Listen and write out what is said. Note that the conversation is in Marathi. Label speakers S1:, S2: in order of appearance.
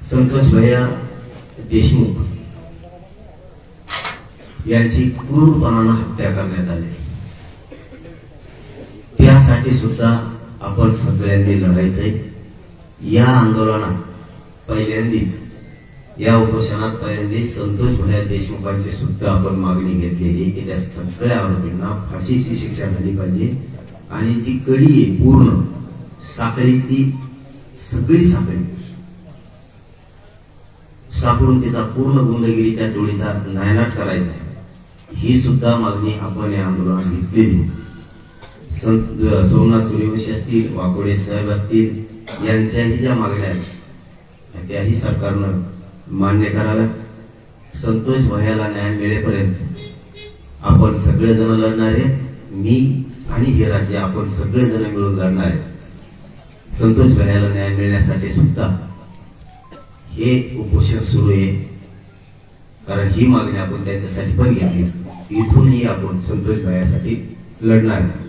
S1: संतोष भैया देशमुख यांची क्रूरपणाने हत्या करण्यात आली। त्यासाठी सुद्धा आपण सगळ्यांनी लढायचंय। या आंदोलनात पहिल्यांदाच, या उपोषणात पहिल्यांदाच संतोष भैया देशमुखांची सुद्धा आपण मागणी घेतलेली की त्या सगळ्या आरोपींना फाशीची शिक्षा झाली पाहिजे आणि जी कडी आहे पूर्ण साखळीतली सगळी साखळी सापडून तिचा पूर्ण गुंडगिरीच्या टोळीचा नायनाट करायचा आहे, ही सुद्धा मागणी आपण या आंदोलनात घेतलेली। सोमनाथ सूर्यवंशी असतील, वाकोडे साहेब असतील, यांच्याही ज्या मागण्या आहेत त्याही सरकारनं मान्य कराव्यात। संतोष भैयाला न्याय मिळेपर्यंत आपण सगळेजण लढणार आहेत। मी आणि हे राज्य आपण सगळेजण मिळून लढणार आहेत। संतोष भैयाला न्याय मिळण्यासाठी सुद्धा हे उपोषण सुरू आहे, कारण ही मागणी आपण त्यांच्यासाठी पण घेतली। इथूनही आपण संतोष भैयासाठी लढणार आहे।